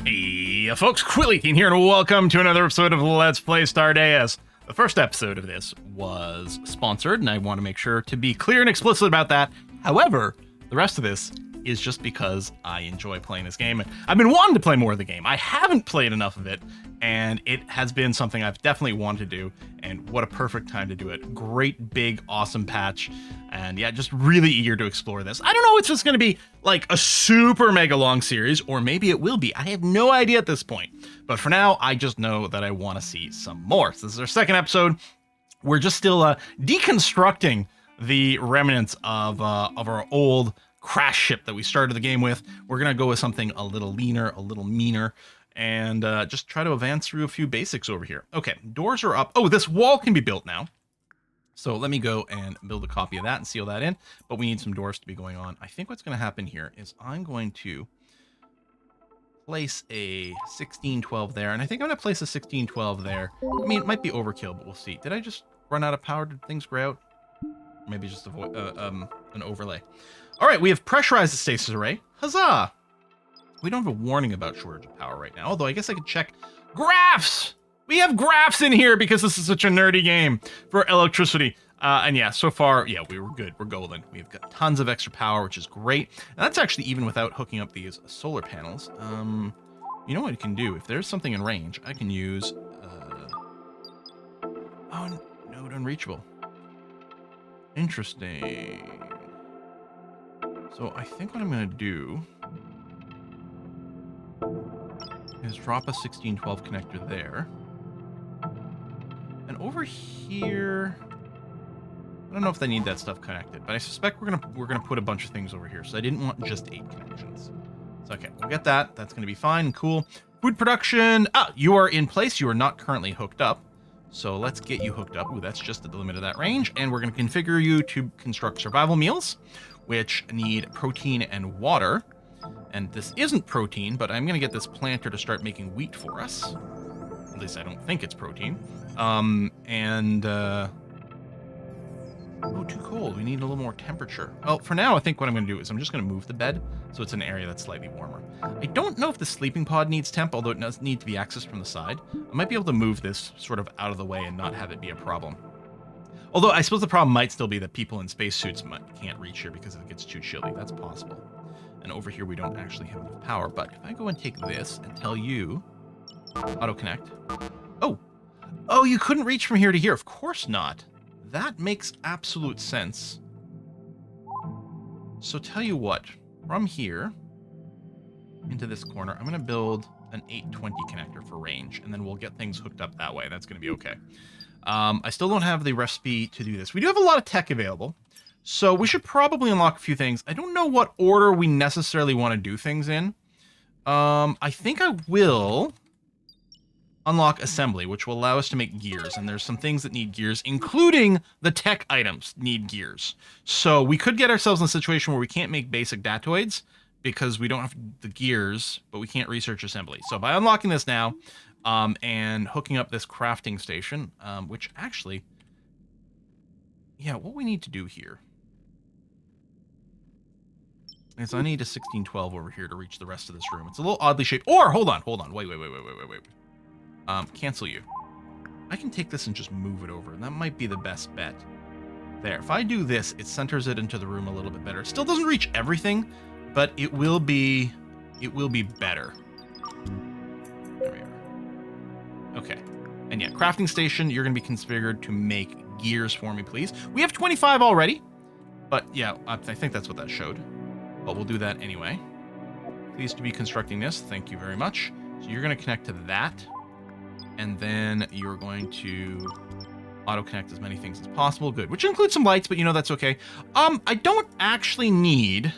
Hey folks, Quilly18 here, and welcome to another episode of Let's Play STARDEUS. The first episode of this was sponsored, and I want to make sure to be clear and explicit about that. However, the rest of this is just because I enjoy playing this game. I've been wanting to play more of the game. I haven't played enough of it, and it has been something I've definitely wanted to do, and what a perfect time to do it. Great, big, awesome patch, and yeah, just really eager to explore this. I don't know if it's just going to be like a super mega long series, or maybe it will be. I have no idea at this point, but for now, I just know that I want to see some more. So this is our second episode. We're just still deconstructing the remnants of our old crash ship that we started the game with. We're gonna go with something a little leaner, a little meaner, and just try to advance through a few basics over here. Okay, doors are up. Oh, this wall can be built now. So let me go and build a copy of that and seal that in, but we need some doors to be going on. I think what's gonna happen here is I'm going to place a 1612 there, and I think I'm gonna place a 1612 there. I mean, it might be overkill, but we'll see. Did I just run out of power? Did things gray out? Maybe just an overlay. All right, we have pressurized the stasis array. Huzzah! We don't have a warning about shortage of power right now, although I guess I could check graphs! We have graphs in here because this is such a nerdy game for electricity. And yeah, so far, yeah, we were good. We're golden. We've got tons of extra power, which is great. And that's actually even without hooking up these solar panels. You know what I can do? If there's something in range, I can use... Oh, node unreachable. Interesting. So I think what I'm going to do is drop a 1612 connector there. And over here, I don't know if they need that stuff connected, but I suspect we're gonna put a bunch of things over here. So I didn't want just 8 connections. So okay, we'll get that. That's going to be fine. Cool. Food production. Ah, you are in place. You are not currently hooked up. So let's get you hooked up. Ooh, that's just at the limit of that range. And we're going to configure you to construct survival meals, which need protein and water. And this isn't protein, but I'm going to get this planter to start making wheat for us. At least I don't think it's protein. Oh, too cold. We need a little more temperature. Well, for now, I think what I'm going to do is I'm just going to move the bed so it's an area that's slightly warmer. I don't know if the sleeping pod needs temp, although it does need to be accessed from the side. I might be able to move this sort of out of the way and not have it be a problem. Although I suppose the problem might still be that people in spacesuits can't reach here because it gets too chilly. That's possible. And over here, we don't actually have enough power. But if I go and take this and tell you auto-connect. Oh, you couldn't reach from here to here. Of course not. That makes absolute sense. So tell you what, from here into this corner, I'm going to build an 820 connector for range, and then we'll get things hooked up that way. That's going to be okay. I still don't have the recipe to do this. We do have a lot of tech available, so we should probably unlock a few things. I don't know what order we necessarily want to do things in. I think I will unlock assembly, which will allow us to make gears, and there's some things that need gears, including the tech items need gears. So we could get ourselves in a situation where we can't make basic datoids because we don't have the gears, but we can't research assembly. So by unlocking this now and hooking up this crafting station, which actually, yeah, what we need to do here is I need a 1612 over here to reach the rest of this room. It's a little oddly shaped. Or hold on, wait. Cancel you. I can take this and just move it over, and that might be the best bet. There. If I do this, it centers it into the room a little bit better. It still doesn't reach everything, but it will be better. There we are. Okay. And yeah, crafting station, you're going to be configured to make gears for me, please. We have 25 already, but yeah, I think that's what that showed. But we'll do that anyway. Pleased to be constructing this. Thank you very much. So you're going to connect to that. And then you're going to auto-connect as many things as possible. Good. Which includes some lights, but you know that's okay. I don't actually need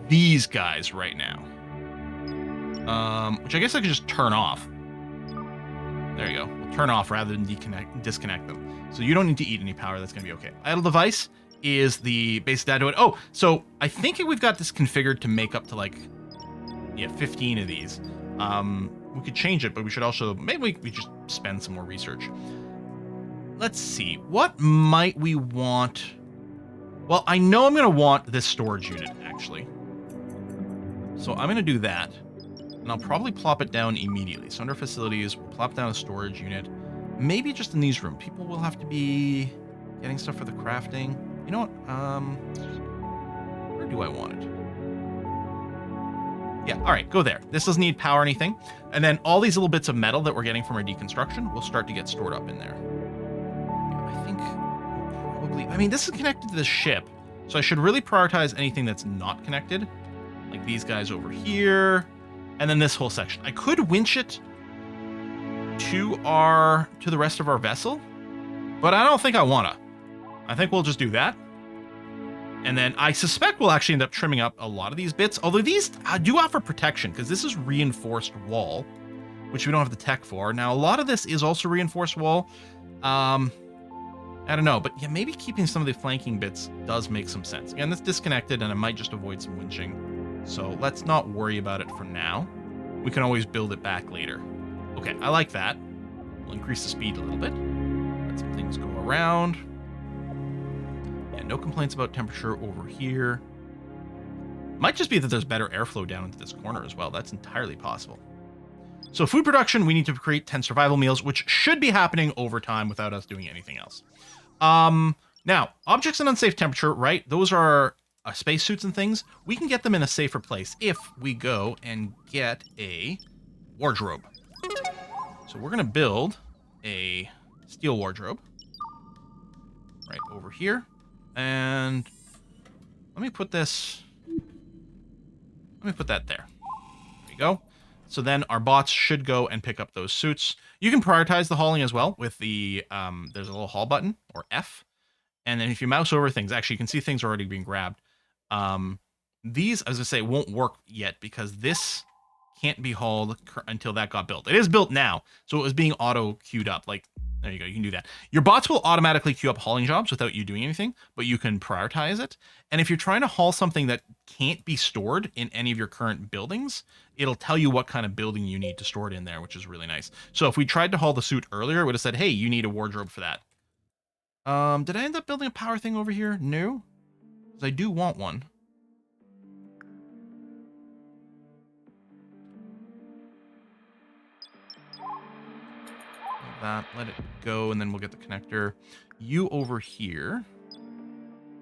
these guys right now. Which I guess I could just turn off. There you go. We'll turn off rather than disconnect them. So you don't need to eat any power. That's going to be okay. Idle device is the base datoid. Oh, so I think we've got this configured to make up to like, yeah, 15 of these. We could change it, but we should also, maybe we just spend some more research. Let's see, what might we want? Well, I know I'm going to want this storage unit, actually. So I'm going to do that. And I'm And I'll probably plop it down immediately. So under facilities, we'll plop down a storage unit. Maybe just in these rooms. People will have to be getting stuff for the crafting. You know what? Where do I want it? Yeah, all right, go there. This doesn't need power or anything. And then all these little bits of metal that we're getting from our deconstruction will start to get stored up in there. Yeah, I think we'll probably... I mean, this is connected to the ship, so I should really prioritize anything that's not connected. Like these guys over here, and then this whole section. I could winch it to the rest of our vessel, but I don't think I wanna. I think we'll just do that. And then I suspect we'll actually end up trimming up a lot of these bits, although these do offer protection because this is reinforced wall, which we don't have the tech for. Now, a lot of this is also reinforced wall. I don't know, but yeah, maybe keeping some of the flanking bits does make some sense. Again, that's disconnected and I might just avoid some winching. So let's not worry about it for now. We can always build it back later. Okay, I like that. We'll increase the speed a little bit. Let some things go around. Yeah, no complaints about temperature over here. Might just be that there's better airflow down into this corner as well. That's entirely possible. So food production, we need to create 10 survival meals, which should be happening over time without us doing anything else. Now, objects in unsafe temperature, right? Those are spacesuits and things. We can get them in a safer place if we go and get a wardrobe. So we're going to build a steel wardrobe right over here. And let me put this... Let me put that there. There you go. So then our bots should go and pick up those suits. You can prioritize the hauling as well with the... there's a little haul button, or F. And then if you mouse over things, actually you can see things are already being grabbed. These, as I say, won't work yet because this can't be hauled until that got built. It is built now, so it was being auto queued up. Like, there you go, you can do that. Your bots will automatically queue up hauling jobs without you doing anything, but you can prioritize it. And if you're trying to haul something that can't be stored in any of your current buildings, it'll tell you what kind of building you need to store it in there, which is really nice. So if we tried to haul the suit earlier, it would have said, hey, you need a wardrobe for that. Did I end up building a power thing over here? No, because I do want one. That, let it go, and then we'll get the connector. You over here.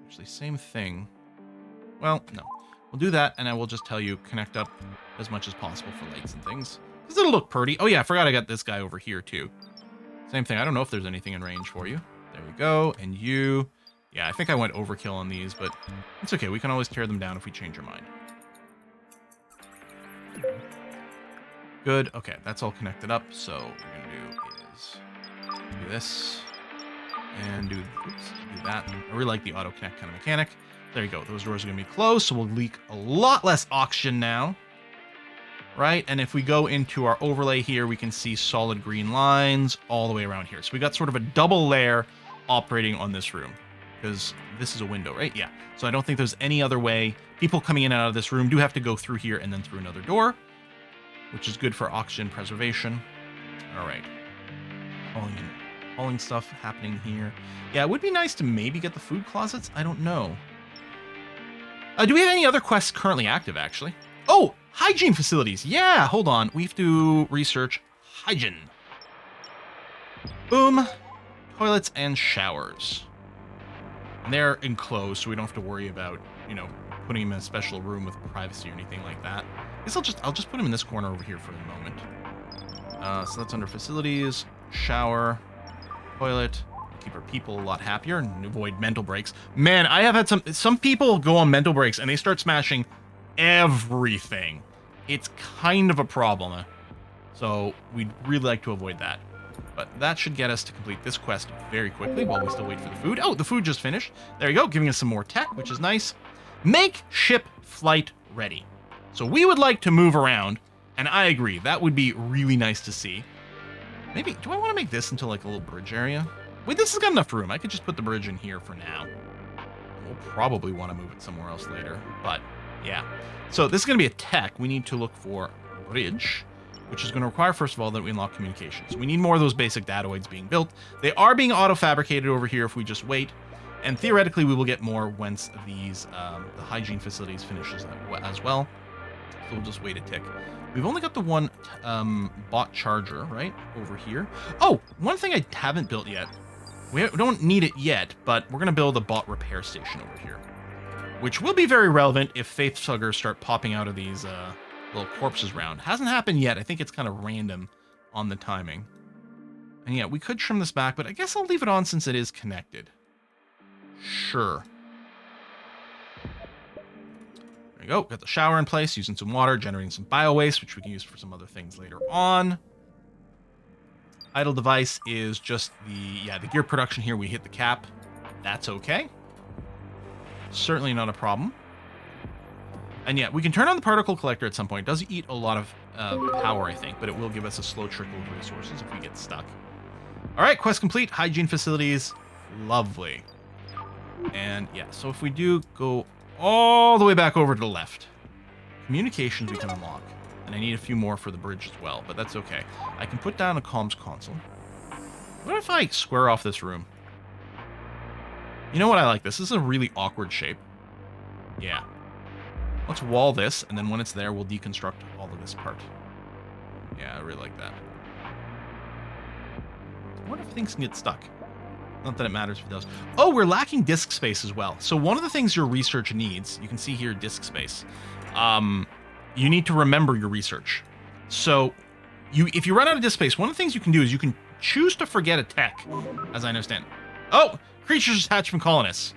Actually, same thing. Well, no. We'll do that, and I will just tell you, connect up as much as possible for lights and things. Because it'll look pretty. Oh yeah, I forgot I got this guy over here, too. Same thing. I don't know if there's anything in range for you. There we go. And you. Yeah, I think I went overkill on these, but it's okay. We can always tear them down if we change our mind. Good. Okay, that's all connected up. So what we're going to do is do this and do that. I really like the auto connect kind of mechanic. There you go. Those doors are going to be closed, so we'll leak a lot less oxygen now. Right? And if we go into our overlay here, we can see solid green lines all the way around here. So we got sort of a double layer operating on this room. Because this is a window, right? Yeah. So I don't think there's any other way. People coming in and out of this room do have to go through here and then through another door, which is good for oxygen preservation. All right. Hauling stuff happening here. Yeah, it would be nice to maybe get the food closets. I don't know. Do we have any other quests currently active, actually? Oh, hygiene facilities. Yeah, hold on. We have to research hygiene. Boom. Toilets and showers. And they're enclosed, so we don't have to worry about, you know, putting them in a special room with privacy or anything like that. I guess I'll just put them in this corner over here for a moment. So that's under facilities, shower, toilet. Keep our people a lot happier and avoid mental breaks. Man, I have had some people go on mental breaks and they start smashing everything. It's kind of a problem. So we'd really like to avoid that. But that should get us to complete this quest very quickly while we still wait for the food. Oh, the food just finished. There you go, giving us some more tech, which is nice. Make ship flight ready. So we would like to move around, and I agree, that would be really nice to see. Maybe, do I want to make this into like a little bridge area? Wait, this has got enough room. I could just put the bridge in here for now. We'll probably want to move it somewhere else later, but yeah. So this is going to be a tech. We need to look for bridge, which is going to require, first of all, that we unlock communications. We need more of those basic datoids being built. They are being auto-fabricated over here if we just wait. And theoretically, we will get more once these the hygiene facilities finishes as well. So we'll just wait a tick. We've only got the one bot charger, right, over here. Oh, one thing I haven't built yet. We don't need it yet, but we're going to build a bot repair station over here, which will be very relevant if Faith Suggers start popping out of these little corpses round. Hasn't happened yet. I think it's kind of random on the timing. And yeah, we could trim this back, but I guess I'll leave it on since it is connected. Sure. There we go. Got the shower in place, using some water, generating some bio waste, which we can use for some other things later on. Idle device is just the gear production here. We hit the cap. That's okay. Certainly not a problem. And yeah, we can turn on the particle collector at some point. It does eat a lot of power, I think, but it will give us a slow trickle of resources if we get stuck. All right, quest complete. Hygiene facilities. Lovely. And yeah, so if we do go all the way back over to the left, communications we can unlock. And I need a few more for the bridge as well, but that's okay. I can put down a comms console. What if I square off this room? You know what? I like this. This is a really awkward shape. Yeah. Let's wall this, and then when it's there, we'll deconstruct all of this part. Yeah, I really like that. I wonder if things can get stuck. Not that it matters if it does. Oh, we're lacking disk space as well. So one of the things your research needs, you can see here, disk space. You need to remember your research. So if you run out of disk space, one of the things you can do is you can choose to forget a tech, as I understand. Oh, creatures hatch from colonists.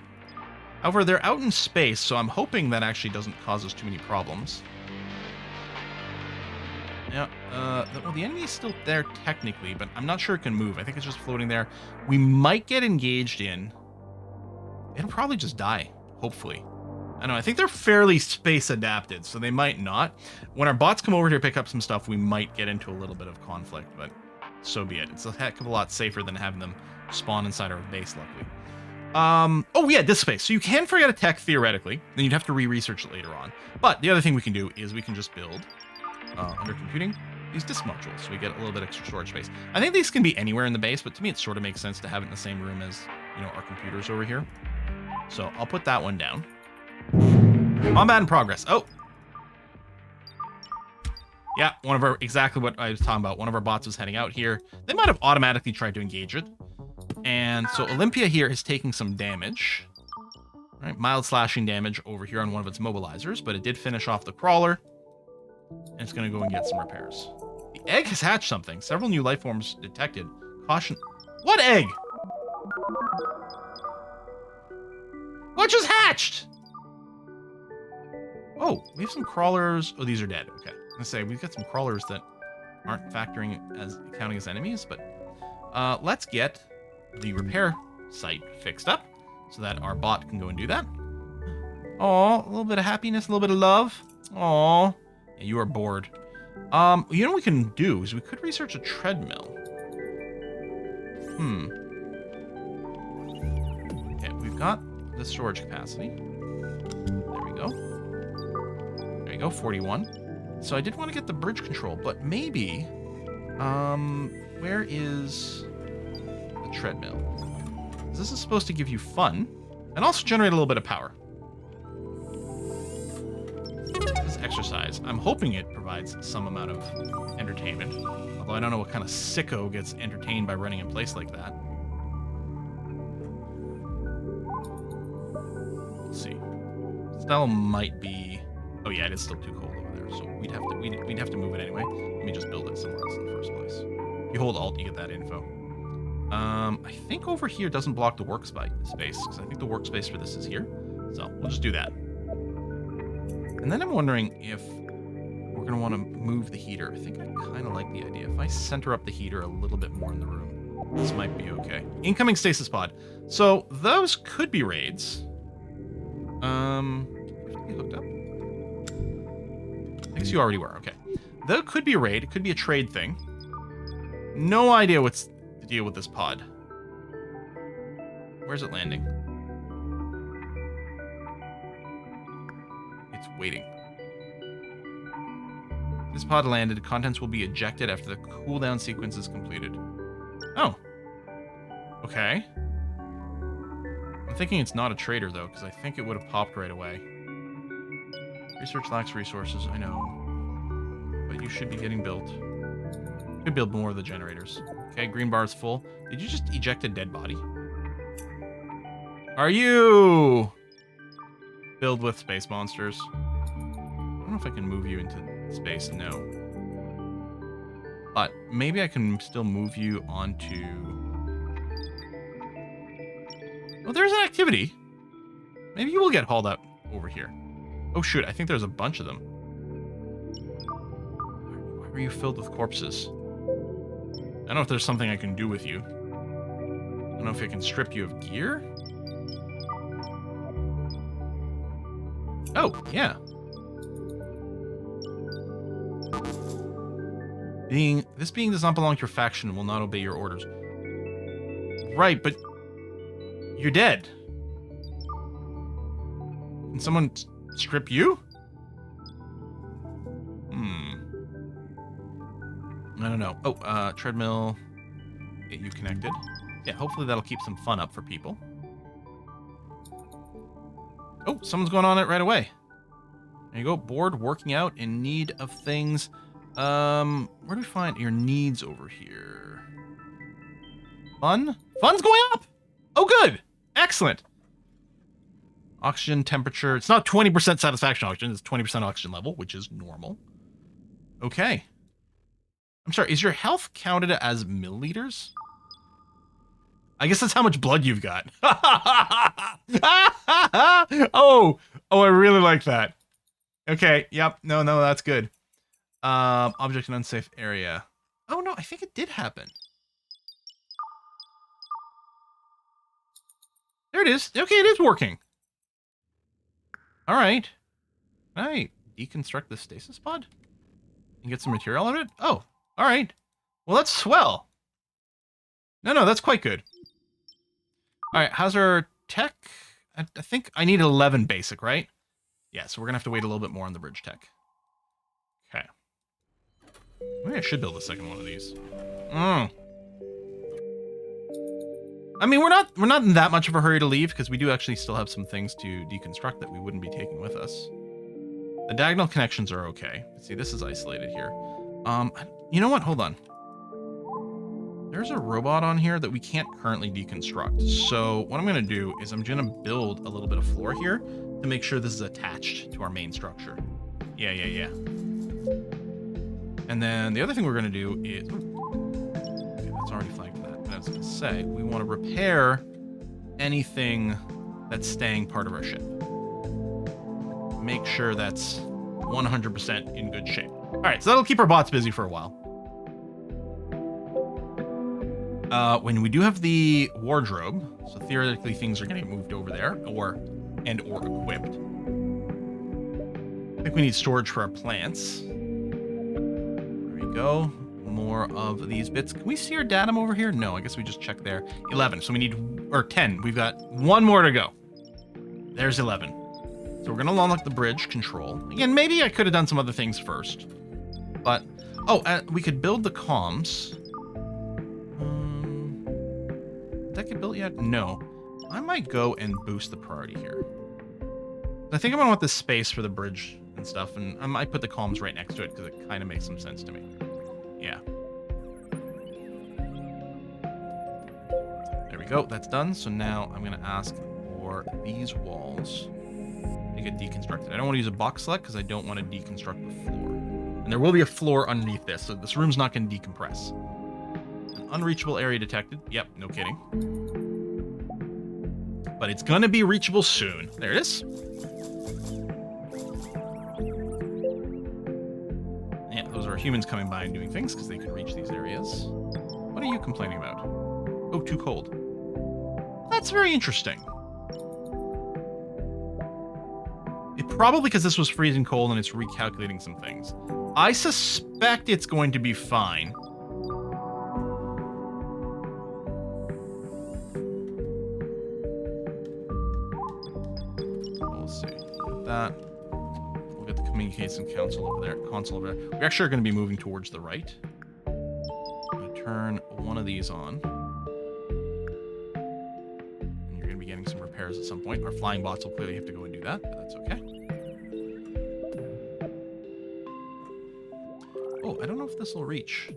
However, they're out in space, so I'm hoping that actually doesn't cause us too many problems. Yeah, well, the enemy is still there technically, but I'm not sure it can move. I think it's just floating there. We might get engaged in. It'll probably just die, hopefully. I know, I think they're fairly space adapted, so they might not. When our bots come over here to pick up some stuff, we might get into a little bit of conflict, but so be it. It's a heck of a lot safer than having them spawn inside our base, luckily. Oh yeah, disk space. So you can forget a tech theoretically, then you'd have to re-research it later on. But the other thing we can do is we can just build, under computing, these disk modules, so we get a little bit extra storage space. I think these can be anywhere in the base, but to me it sort of makes sense to have it in the same room as, you know, our computers over here. So I'll put that one down. Combat in progress. Oh! Yeah, exactly what I was talking about. One of our bots was heading out here. They might have automatically tried to engage it. And so Olympia here is taking some damage. All right, mild slashing damage over here on one of its mobilizers, but it did finish off the crawler. And it's going to go and get some repairs. The egg has hatched something. Several new life forms detected. Caution. What egg? What just hatched? Oh, we have some crawlers. Oh, these are dead. Okay. I'm going to say we've got some crawlers that aren't counting as enemies, but let's get the repair site fixed up so that our bot can go and do that. Aw, a little bit of happiness, a little bit of love. Aw. Yeah, you are bored. You know what we can do is we could research a treadmill. Okay, we've got the storage capacity. There we go. There you go, 41. So I did want to get the bridge control, but maybe, where is the treadmill? This is supposed to give you fun and also generate a little bit of power. This exercise, I'm hoping it provides some amount of entertainment. Although I don't know what kind of sicko gets entertained by running in place like that. Let's see. Style might be... Oh yeah, it is still too cold over there, so we'd have to move it anyway. Let me just build it somewhere else in the first place. If you hold Alt, you get that info. I think over here doesn't block the workspace, because I think the workspace for this is here. So we'll just do that. And then I'm wondering if we're going to want to move the heater. I think I kind of like the idea. If I center up the heater a little bit more in the room, this might be okay. Incoming stasis pod. So those could be raids. You hooked up? I guess you already were. Okay. That could be a raid. It could be a trade thing. No idea what's the deal with this pod. Where's it landing? It's waiting. This pod landed. Contents will be ejected after the cooldown sequence is completed. Oh. Okay. I'm thinking it's not a trader, though, because I think it would have popped right away. Research lacks resources, I know. but you should be getting built. Could build more of the generators. Okay, green bar is full. Did you just eject a dead body? Are you filled with space monsters? I don't know if I can move you into space. No. But maybe I can still move you onto... Oh, there's an activity. Maybe you will get hauled out over here. Oh, shoot. I think there's a bunch of them. Why are you filled with corpses? I don't know if there's something I can do with you. I don't know if I can strip you of gear. Oh, yeah. This being does not belong to your faction and will not obey your orders. Right, but you're dead. Can someone strip you? I don't know. Oh, treadmill. Get you connected. Yeah, hopefully that'll keep some fun up for people. Oh, someone's going on it right away. There you go. Bored, working out, in need of things. Where do we find your needs over here? Fun? Fun's going up! Oh, good! Excellent! Oxygen temperature. It's not 20% satisfaction oxygen. It's 20% oxygen level, which is normal. Okay. I'm sorry, is your health counted as milliliters? I guess that's how much blood you've got. Oh, I really like that. Okay, yep. No, that's good. Object in unsafe area. Oh, no, I think it did happen. There it is. Okay, it is working. All right. Can I deconstruct the stasis pod and get some material out of it? Oh, all right. Well, that's swell. No, that's quite good. All right, how's our tech? I think I need 11 basic, right? Yeah, so we're going to have to wait a little bit more on the bridge tech. Okay. Maybe I should build a second one of these. I mean, we're not in that much of a hurry to leave because we do actually still have some things to deconstruct that we wouldn't be taking with us. The diagonal connections are okay. See, this is isolated here. You know what? Hold on. There's a robot on here that we can't currently deconstruct. So what I'm going to do is I'm going to build a little bit of floor here to make sure this is attached to our main structure. Yeah. And then the other thing we're going to do is... Okay, that's already flagged for that. But I was going to say, we want to repair anything that's staying part of our ship. Make sure that's 100% in good shape. All right, so that'll keep our bots busy for a while. When we do have the wardrobe, so theoretically things are going to get moved over there, or equipped. I think we need storage for our plants. There we go. More of these bits. Can we see our datum over here? No, I guess we just check there. 11. So we need, or 10. We've got one more to go. There's 11. So we're going to unlock the bridge control. Again, maybe I could have done some other things first. But, we could build the comms. Did that get built yet? No. I might go and boost the priority here. I think I'm going to want this space for the bridge and stuff, and I might put the comms right next to it because it kind of makes some sense to me. Yeah. There we go. That's done. So now I'm going to ask for these walls to get deconstructed. I don't want to use a box select because I don't want to deconstruct the floor. And there will be a floor underneath this, so this room's not going to decompress. An unreachable area detected. Yep, no kidding. But it's going to be reachable soon. There it is. Yeah, those are humans coming by and doing things because they can reach these areas. What are you complaining about? Oh, too cold. That's very interesting. Probably because this was freezing cold and it's recalculating some things. I suspect it's going to be fine. We'll see. With that, we'll get the communication console over there. We actually are going to be moving towards the right. I'm going to turn one of these on. And you're going to be getting some repairs at some point. Our flying bots will clearly have to go and do that, but that's okay. Oh, I don't know if this will reach.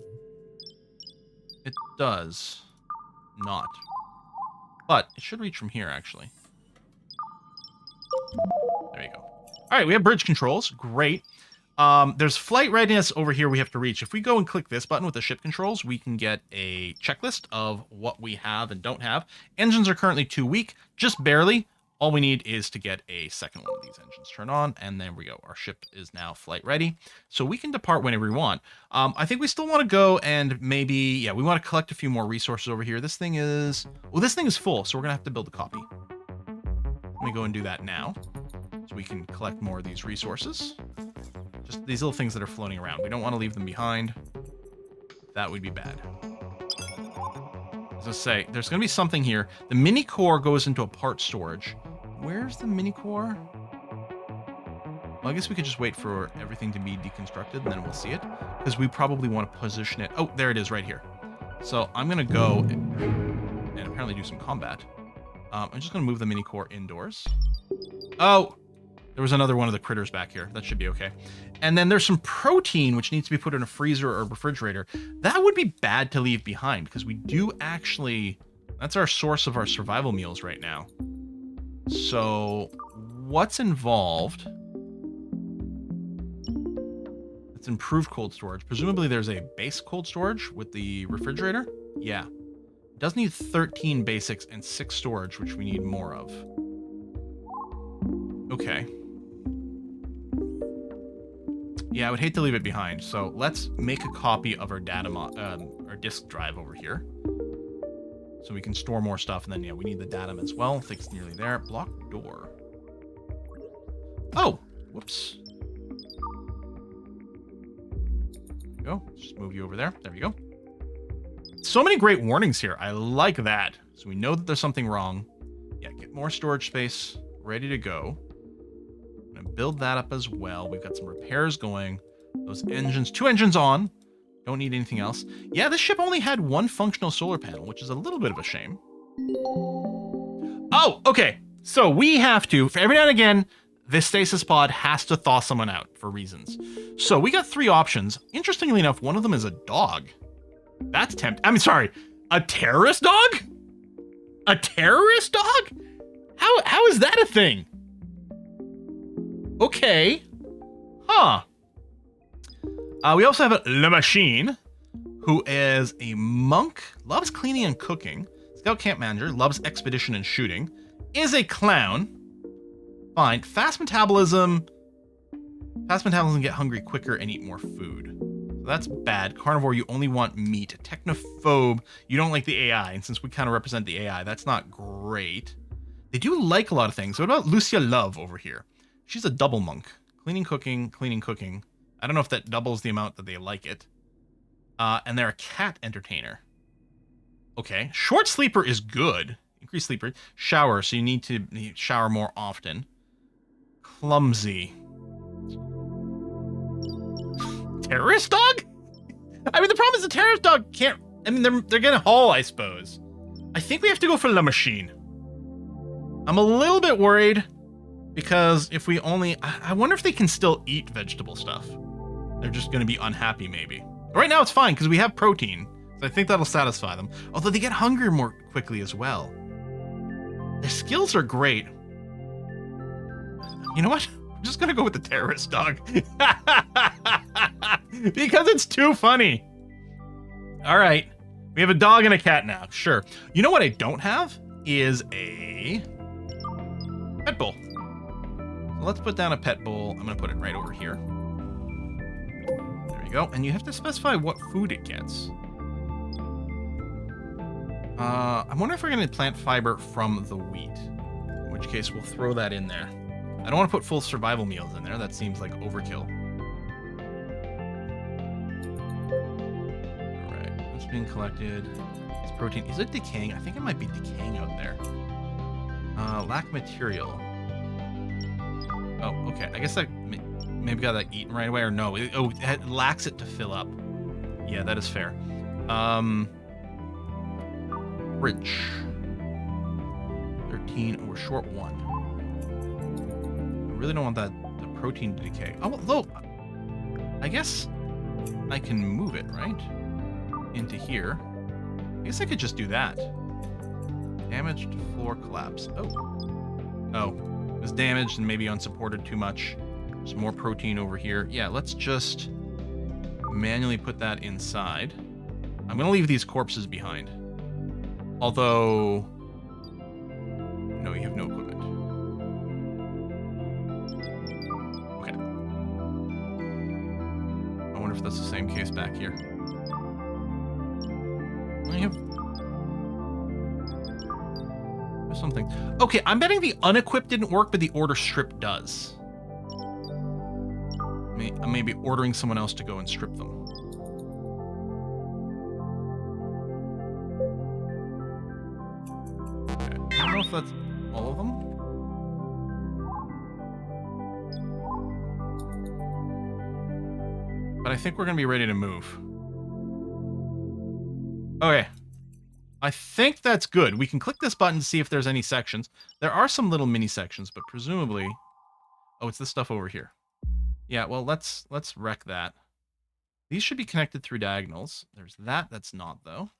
It does not. But it should reach from here, actually. There you go. All right, we have bridge controls. Great. There's flight readiness over here we have to reach. If we go and click this button with the ship controls, we can get a checklist of what we have and don't have. Engines are currently too weak, just barely. All we need is to get a second one of these engines turned on, and there we go. Our ship is now flight ready, so we can depart whenever we want. I think we still want to go and maybe, yeah, we want to collect a few more resources over here. This thing is, well, this thing is full, so we're going to have to build a copy. Let me go and do that now, so we can collect more of these resources. Just these little things that are floating around. We don't want to leave them behind. That would be bad. As I say, there's going to be something here. The mini core goes into a part storage. Where's the mini core? Well, I guess we could just wait for everything to be deconstructed and then we'll see it. Because we probably want to position it. Oh, there it is right here. So I'm going to go and apparently do some combat. I'm just going to move the mini core indoors. Oh! There was another one of the critters back here. That should be okay. And then there's some protein which needs to be put in a freezer or refrigerator. That would be bad to leave behind because we do actually... That's our source of our survival meals right now. So what's involved? It's improved cold storage. Presumably there's a base cold storage with the refrigerator. Yeah. It does need 13 basics and 6 storage, which we need more of. Okay. Yeah, I would hate to leave it behind. So let's make a copy of our our disk drive over here. So we can store more stuff. And then, yeah, we need the datum as well. I think it's nearly there. Block door. Oh, whoops. There we go. Let's just move you over there. There we go. So many great warnings here. I like that. So we know that there's something wrong. Yeah, get more storage space. Ready to go. I'm gonna build that up as well. We've got some repairs going. Those engines, 2 engines on. Don't need anything else. Yeah, this ship only had 1 functional solar panel, which is a little bit of a shame. Oh, okay. So we have to, for every now and again, this stasis pod has to thaw someone out for reasons. So we got 3 options. Interestingly enough, one of them is a dog. That's tempting. I mean, sorry, a terrorist dog? A terrorist dog? How is that a thing? Okay. Huh. We also have Le Machine, who is a monk, loves cleaning and cooking, scout camp manager, loves expedition and shooting, is a clown. Fine. Fast metabolism. Fast metabolism, get hungry quicker and eat more food. So that's bad. Carnivore, you only want meat. Technophobe, you don't like the AI. And since we kind of represent the AI, that's not great. They do like a lot of things. What about Lucia Love over here? She's a double monk. Cleaning, cooking, cleaning, cooking. I don't know if that doubles the amount that they like it. And they're a cat entertainer. Okay. Short sleeper is good. Increased sleeper. Shower, so you need to shower more often. Clumsy. Terrorist dog? I mean, the problem is the terrorist dog can't... I mean, they're gonna haul, I suppose. I think we have to go for La Machine. I'm a little bit worried because if we only... I wonder if they can still eat vegetable stuff. They're just gonna be unhappy, maybe. Right now it's fine because we have protein. So I think that'll satisfy them. Although they get hungry more quickly as well. Their skills are great. You know what? I'm just gonna go with the terrorist dog. Because it's too funny. All right. We have a dog and a cat now. Sure. You know what I don't have? Is a pet bowl. So let's put down a pet bowl. I'm gonna put it right over here. There we go. And you have to specify what food it gets. I wonder if we're gonna plant fiber from the wheat. In which case we'll throw that in there. I don't want to put full survival meals in there. That seems like overkill. All right, what's being collected? It's protein. Is it decaying? I think it might be decaying out there. Lack material. Oh, okay. I guess I maybe got that eaten right away, or no? It lacks it to fill up. Yeah, that is fair. Rich. 13. We're short 1. I really don't want the protein to decay. Oh, although, I guess I can move it, right? Into here. I guess I could just do that. Damaged floor collapse. Oh, it was damaged and maybe unsupported too much. Some more protein over here. Yeah, let's just manually put that inside. I'm gonna leave these corpses behind. Although, no, you have no equipment. Okay. I wonder if that's the same case back here. I have something. Okay, I'm betting the unequipped didn't work, but the order strip does. I may be ordering someone else to go and strip them. Okay, I don't know if that's all of them. But I think we're going to be ready to move. Okay. I think that's good. We can click this button to see if there's any sections. There are some little mini sections, but presumably... Oh, it's this stuff over here. Yeah, well, let's wreck that. These should be connected through diagonals. There's that. That's not, though.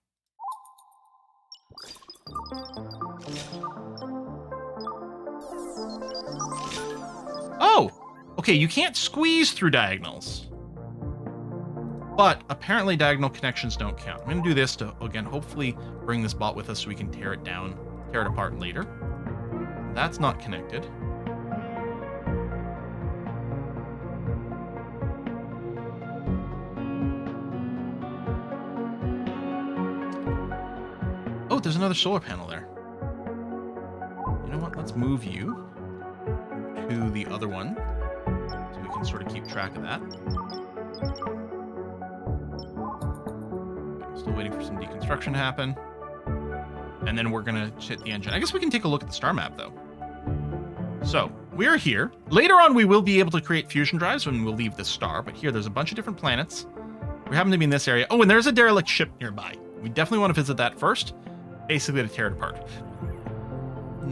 Oh! Okay, you can't squeeze through diagonals. But apparently diagonal connections don't count. I'm going to do this to, again, hopefully bring this bot with us so we can tear it apart later. That's not connected. Oh, there's another solar panel there. You know what? Let's move you to the other one so we can sort of keep track of that. Okay, still waiting for some deconstruction to happen. And then we're going to hit the engine. I guess we can take a look at the star map, though. So, we're here. Later on, we will be able to create fusion drives when we'll leave the star. But here, there's a bunch of different planets. We happen to be in this area. Oh, and there's a derelict ship nearby. We definitely want to visit that first. Basically to tear it apart. I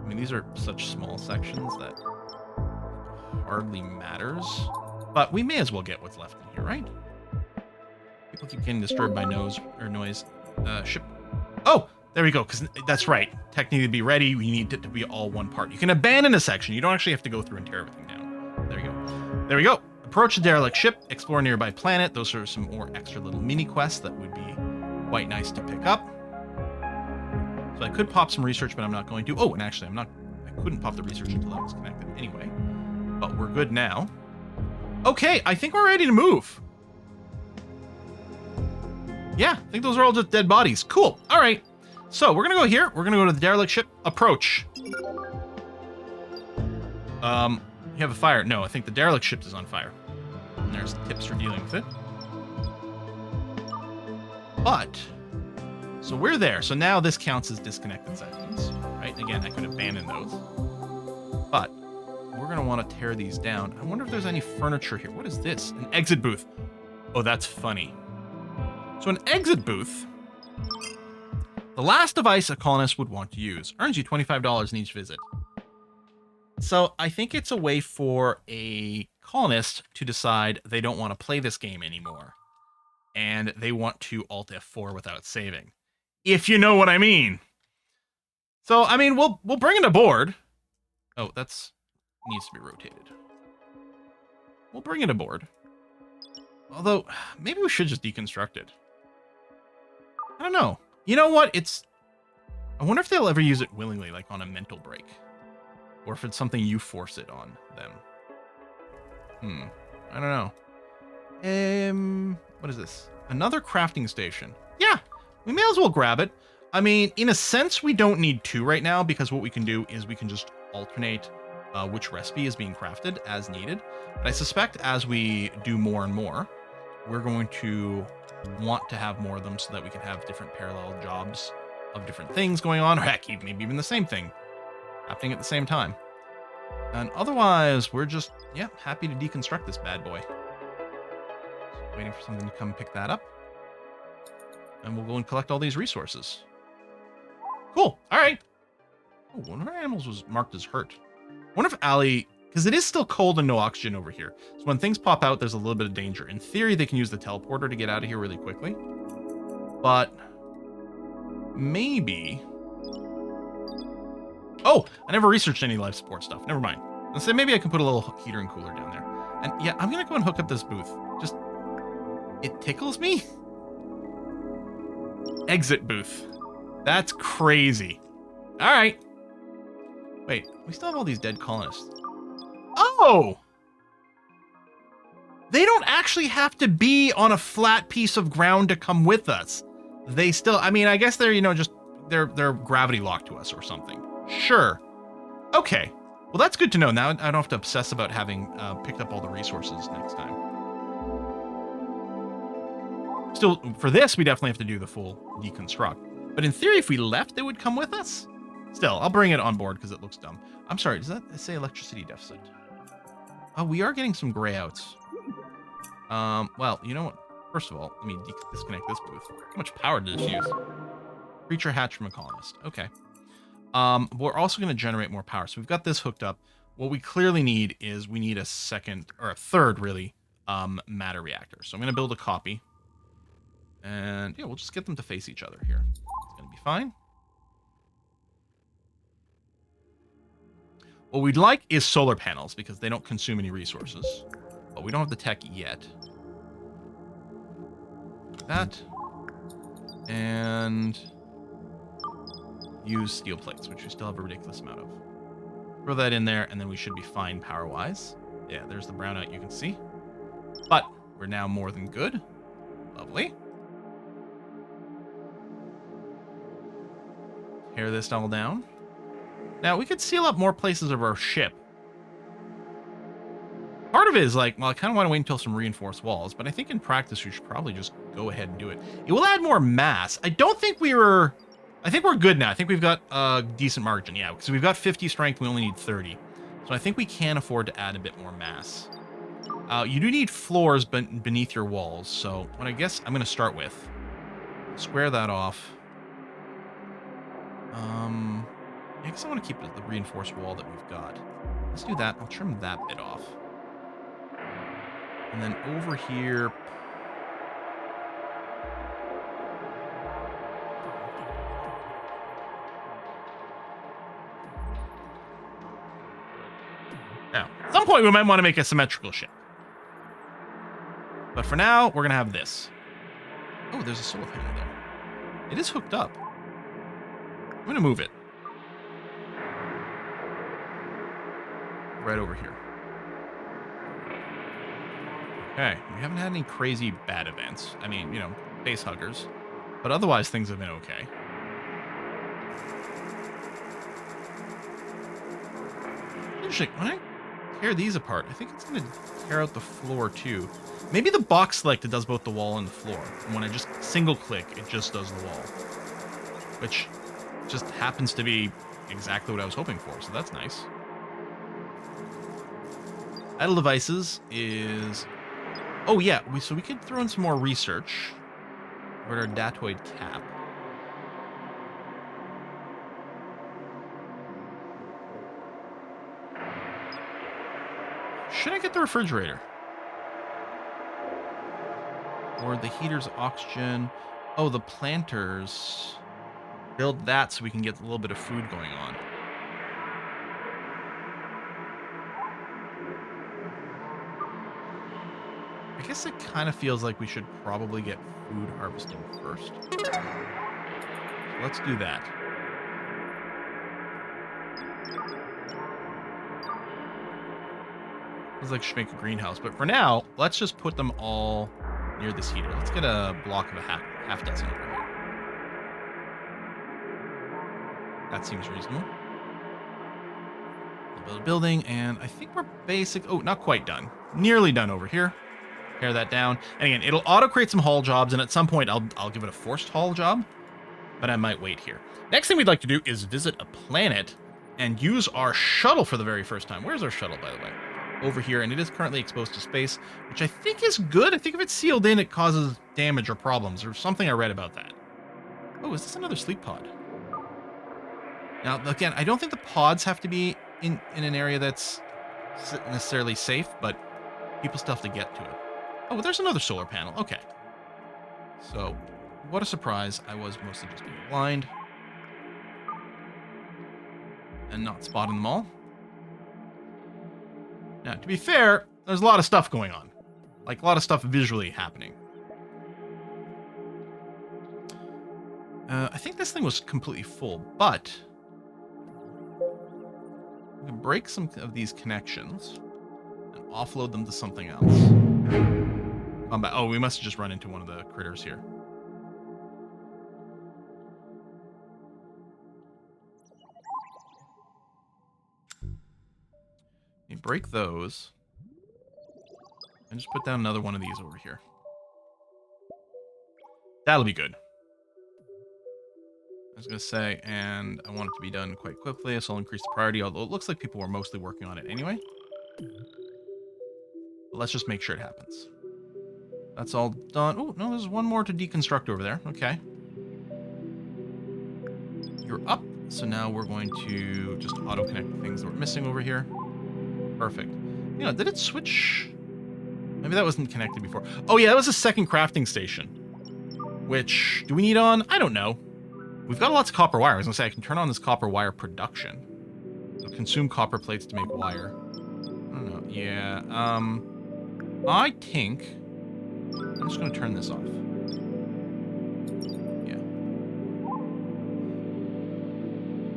mean, these are such small sections that hardly matters. But we may as well get what's left in here, right? People keep getting disturbed by noise. Ship. Oh, there we go. Because that's right. Technically, to be ready, we need it to be all one part. You can abandon a section. You don't actually have to go through and tear everything down. There we go. There we go. Approach the derelict ship, explore nearby planet. Those are some more extra little mini quests that would be quite nice to pick up. So I could pop some research, but I'm not going to. Oh, and actually, I couldn't pop the research until that was connected anyway. But we're good now. Okay, I think we're ready to move. Yeah, I think those are all just dead bodies. Cool. All right. So we're going to go here. We're going to go to the derelict ship. Approach. You have a fire. No, I think the derelict ship is on fire. And there's tips for dealing with it. But, so we're there. So now this counts as disconnected sections, right? Again, I could abandon those. But we're going to want to tear these down. I wonder if there's any furniture here. What is this? An exit booth. Oh, that's funny. So an exit booth, the last device a colonist would want to use, earns you $25 in each visit. So I think it's a way for a colonist to decide they don't want to play this game anymore. And they want to Alt F4 without saving. If you know what I mean. So, I mean, we'll bring it aboard. Oh, that's needs to be rotated. We'll bring it aboard. Although, maybe we should just deconstruct it. I don't know. You know what? I wonder if they'll ever use it willingly, like on a mental break. Or if it's something you force it on them. I don't know. What is this? Another crafting station. Yeah, we may as well grab it. I mean, in a sense, we don't need two right now, because what we can do is we can just alternate which recipe is being crafted as needed. But I suspect as we do more and more, we're going to want to have more of them so that we can have different parallel jobs of different things going on, or heck, maybe even the same thing happening at the same time. And otherwise, we're just, yeah, happy to deconstruct this bad boy. Just waiting for something to come pick that up. And we'll go and collect all these resources. Cool. All right. Oh, one of our animals was marked as hurt. I wonder if Allie Because it is still cold and no oxygen over here. So when things pop out, there's a little bit of danger. In theory, they can use the teleporter to get out of here really quickly. But maybe... Oh, I never researched any life support stuff. Never mind. Let's say maybe I can put a little heater and cooler down there. And yeah, I'm going to go and hook up this booth. Just... It tickles me? Exit booth. That's crazy. All right. Wait, we still have all these dead colonists. Oh! They don't actually have to be on a flat piece of ground to come with us. They still, I mean, I guess they're, you know, just, they're gravity locked to us or something. Sure. Okay. Well, that's good to know. Now I don't have to obsess about having picked up all the resources next time. Still, for this, we definitely have to do the full deconstruct. But in theory, if we left, they would come with us. Still, I'll bring it on board because it looks dumb. I'm sorry, does that say electricity deficit? Oh, we are getting some grayouts. Well, you know what? First of all, let me disconnect this booth. How much power did this use? Creature hatched from a colonist. Okay. We're also going to generate more power. So we've got this hooked up. What we clearly need is we need a second, or a third, really, matter reactor. So I'm going to build a copy. And yeah, we'll just get them to face each other here. It's going to be fine. What we'd like is solar panels because they don't consume any resources. But we don't have the tech yet. Like that. And use steel plates, which we still have a ridiculous amount of. Throw that in there, and then we should be fine power-wise. Yeah, there's the brownout you can see. But we're now more than good. Lovely. Tear this all down. Now, we could seal up more places of our ship. Part of it is like, well, I kind of want to wait until some reinforced walls, but I think in practice we should probably just go ahead and do it. It will add more mass. I don't think we were... I think we're good now. I think we've got a decent margin, yeah, because we've got 50 strength, we only need 30. So I think we can afford to add a bit more mass. You do need floors beneath your walls, so what I guess I'm going to start with, square that off. I guess I want to keep the reinforced wall that we've got. Let's do that. I'll trim that bit off. And then over here... Now, at some point we might want to make a symmetrical ship. But for now, we're going to have this. Oh, there's a solar panel there. It is hooked up. I'm going to move it. Right over here. Okay, we haven't had any crazy bad events. I mean, you know, base huggers. But otherwise, things have been okay. Interesting. When I tear these apart, I think it's going to tear out the floor too. Maybe the box selected does both the wall and the floor. And when I just single click, it just does the wall. Which just happens to be exactly what I was hoping for, so that's nice. Idle devices is... Oh yeah, so we could throw in some more research. We're at our datoid cap. Should I get the refrigerator? Or the heater's oxygen? Oh, the planters. Build that so we can get a little bit of food going on. I guess it kind of feels like we should probably get food harvesting first. So let's do that. Feels like I should make a greenhouse, but for now, let's just put them all near this heater. Let's get a block of a half dozen over here. That seems reasonable. We'll build a building, and I think we're oh, not quite done. Nearly done over here. Tear that down. And again, it'll auto-create some haul jobs, and at some point, I'll give it a forced haul job, but I might wait here. Next thing we'd like to do is visit a planet and use our shuttle for the very first time. Where's our shuttle, by the way? Over here, and it is currently exposed to space, which I think is good. I think if it's sealed in, it causes damage or problems, or something I read about that. Oh, is this another sleep pod? Now, again, I don't think the pods have to be in an area that's necessarily safe, but people still have to get to it. Oh, well, there's another solar panel. Okay. So, what a surprise. I was mostly just being blind and not spotting them all. Now, to be fair, there's a lot of stuff going on. Like, a lot of stuff visually happening. I think this thing was completely full, but we can break some of these connections and offload them to something else. Combat. Oh, we must have just run into one of the critters here. You break those. And just put down another one of these over here. That'll be good. I was going to say, and I want it to be done quite quickly, so I'll increase the priority, although it looks like people were mostly working on it anyway. But let's just make sure it happens. That's all done. Oh, no, there's one more to deconstruct over there. Okay. You're up, so now we're going to just auto-connect the things that we're missing over here. Perfect. You know, did it switch? Maybe that wasn't connected before. Oh, yeah, that was a second crafting station. Which, do we need on? I don't know. We've got lots of copper wire. I was going to say, I can turn on this copper wire production. So consume copper plates to make wire. I don't know. Yeah. I think I'm just going to turn this off. Yeah.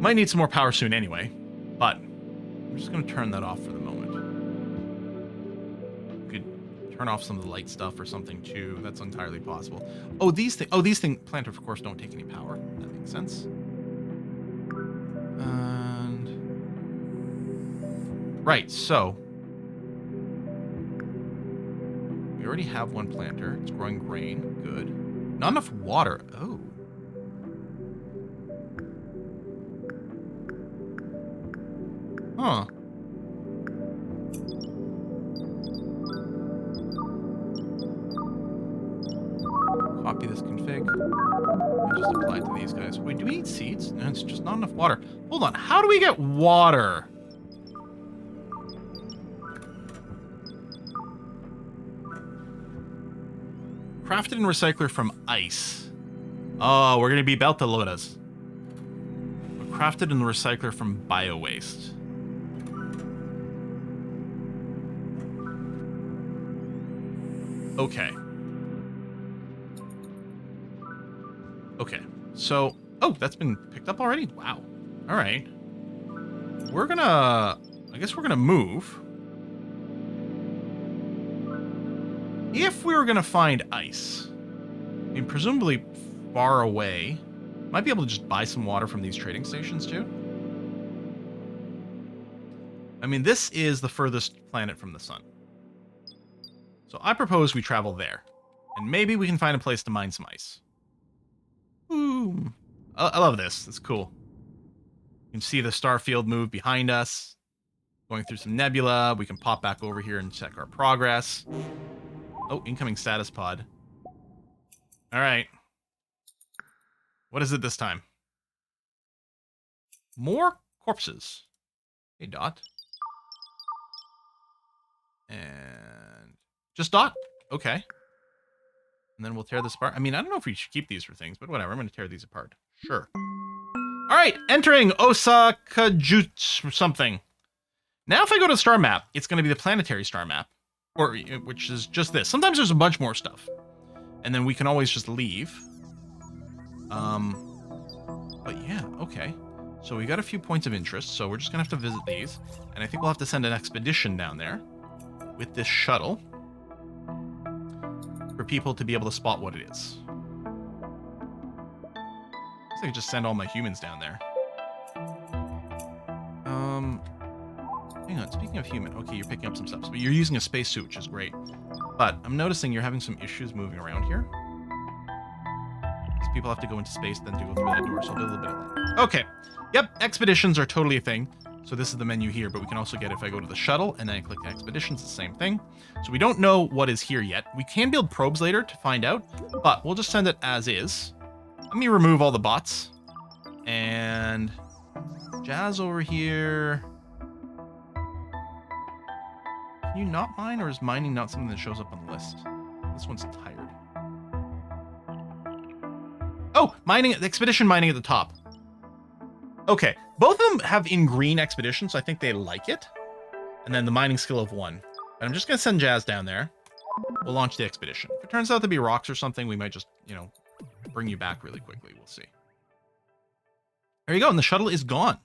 Might need some more power soon anyway, but I'm just going to turn that off for the moment. Turn off some of the light stuff or something too. That's entirely possible. Oh, these things. Oh, these things. Planters, of course, don't take any power. That makes sense. And right. So we already have one planter. It's growing grain. Good. Not enough water. Oh. Huh. Copy this config and just apply it to these guys. Wait, do we need seeds? No, it's just not enough water. Hold on, how do we get water? Crafted and recycler from ice. Oh, we're gonna be Beltalodas. Crafted and recycler from bio waste. Okay. Okay, so, oh, that's been picked up already? Wow. All right. We're gonna, I guess we're gonna move. If we were gonna find ice, I mean, presumably far away, might be able to just buy some water from these trading stations too. I mean, this is the furthest planet from the sun. So I propose we travel there, and maybe we can find a place to mine some ice. Ooh. I love this. It's cool. You can see the star field move behind us. Going through some nebula. We can pop back over here and check our progress. Oh, incoming status pod. All right. What is it this time? More corpses. Hey, Dot. And just Dot. Okay. And then we'll tear this apart. I mean, I don't know if we should keep these for things, but whatever. I'm going to tear these apart. Sure. All right. Entering Osaka-jutsu or something. Now, if I go to the star map, it's going to be the planetary star map, or which is just this. Sometimes there's a bunch more stuff. And then we can always just leave. But yeah, okay. So we got a few points of interest, so we're just going to have to visit these. And I think we'll have to send an expedition down there with this shuttle. For people to be able to spot what it is. I could just send all my humans down there. Hang on, speaking of human, okay, you're picking up some stuff, but you're using a spacesuit, which is great. But I'm noticing you're having some issues moving around here. Because people have to go into space, then to go through that door, so I'll do a little bit of that. Okay, yep, expeditions are totally a thing. So this is the menu here, but we can also get, if I go to the shuttle and then I click expeditions, it's the same thing. So we don't know what is here yet. We can build probes later to find out, but we'll just send it as is. Let me remove all the bots. And Jazz over here. Can you not mine, or is mining not something that shows up on the list? This one's tired. Oh, mining, expedition mining at the top. Okay, both of them have in green expedition, so I think they like it. And then the mining skill of 1. But I'm just going to send Jazz down there. We'll launch the expedition. If it turns out to be rocks or something, we might just, you know, bring you back really quickly. We'll see. There you go, and the shuttle is gone.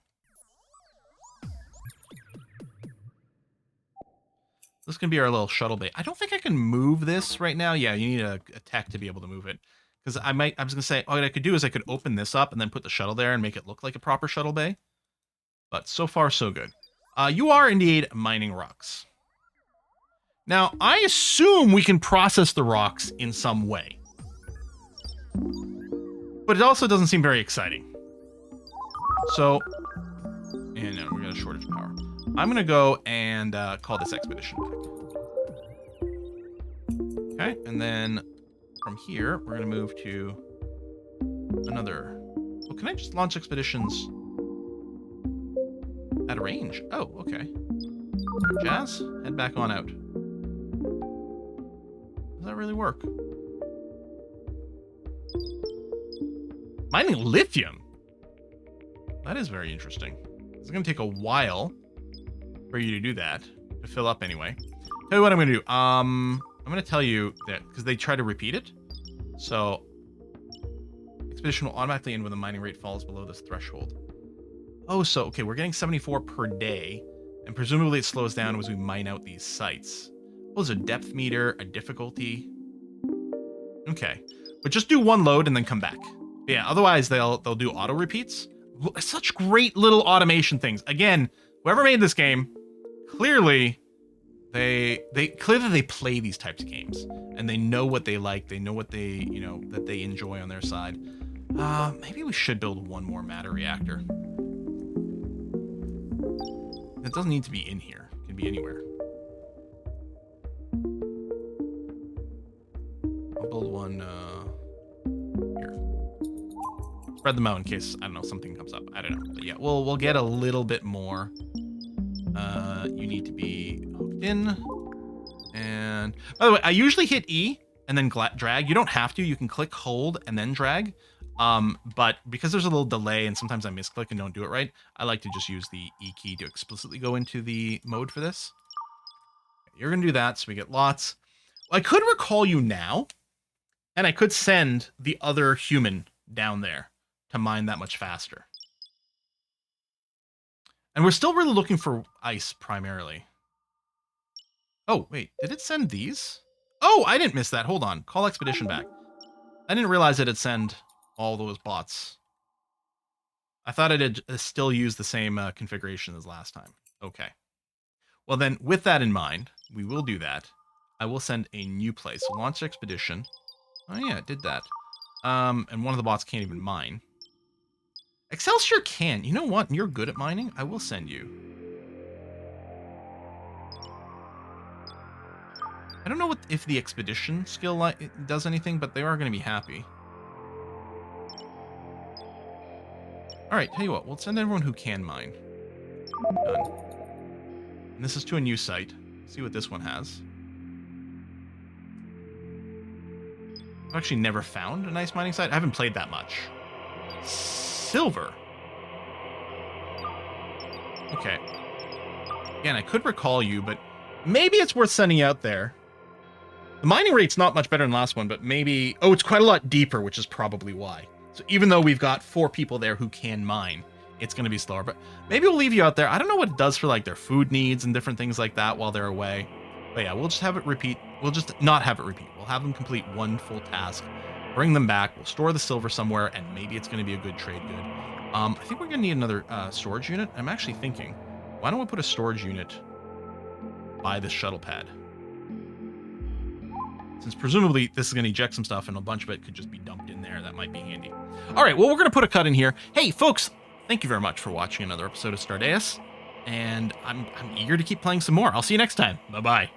This is going to be our little shuttle bay. I don't think I can move this right now. Yeah, you need a tech to be able to move it. Because I was going to say, what I could do is I could open this up and then put the shuttle there and make it look like a proper shuttle bay. But so far, so good. You are indeed mining rocks. Now, I assume we can process the rocks in some way. But it also doesn't seem very exciting. So, and no, we got a shortage of power. I'm going to go and call this expedition back. Okay, and then from here, we're going to move to another... Well, can I just launch expeditions at a range? Oh, okay. Jazz, head back on out. Does that really work? Mining lithium? That is very interesting. It's going to take a while for you to do that, to fill up anyway. Tell you what I'm going to do. I'm going to tell you that, because they try to repeat it. So, expedition will automatically end when the mining rate falls below this threshold. Oh, so, okay, we're getting 74 per day, and presumably it slows down as we mine out these sites. Well, there's a depth meter, a difficulty. Okay, but just do one load and then come back. Yeah, otherwise they'll do auto repeats. Such great little automation things. Again, whoever made this game, clearly they play these types of games and they know what they like. They know what they, you know, that they enjoy on their side. Maybe we should build one more matter reactor. It doesn't need to be in here. It can be anywhere. I'll build one here. Spread them out in case, I don't know, something comes up. I don't know. But yeah, we'll get a little bit more. You need to be hooked in. And by the way, I usually hit E and then drag. You don't have to. You can click, hold, and then drag. But because there's a little delay and sometimes I misclick and don't do it right, I like to just use the E key to explicitly go into the mode for this. You're going to do that so we get lots. I could recall you now, and I could send the other human down there to mine that much faster. And we're still really looking for ice primarily. Oh, wait, did it send these? Oh, I didn't miss that. Hold on. Call expedition back. I didn't realize it'd send all those bots. I thought it'd still use the same configuration as last time. Okay. Well then, with that in mind, we will do that. I will send a new place. So launch expedition. Oh yeah, it did that. And one of the bots can't even mine. Excelsior can. You know what? You're good at mining. I will send you. I don't know if the expedition skill does anything, but they are going to be happy. All right, tell you what. We'll send everyone who can mine. Done. And this is to a new site. See what this one has. I've actually never found a nice mining site. I haven't played that much. Silver. Okay. Again, I could recall you, but maybe it's worth sending out there. The mining rate's not much better than the last one, but maybe... Oh, it's quite a lot deeper, which is probably why. So even though we've got 4 people there who can mine, it's going to be slower. But maybe we'll leave you out there. I don't know what it does for like their food needs and different things like that while they're away. But yeah, we'll just have it repeat. We'll just not have it repeat. We'll have them complete one full task. Bring them back. We'll store the silver somewhere, and maybe it's going to be a good trade good. I think we're going to need another storage unit. I'm actually thinking, why don't we put a storage unit by this shuttle pad? Since presumably this is going to eject some stuff, and a bunch of it could just be dumped in there. That might be handy. All right, well, we're going to put a cut in here. Hey, folks, thank you very much for watching another episode of STARDEUS, and I'm eager to keep playing some more. I'll see you next time. Bye-bye.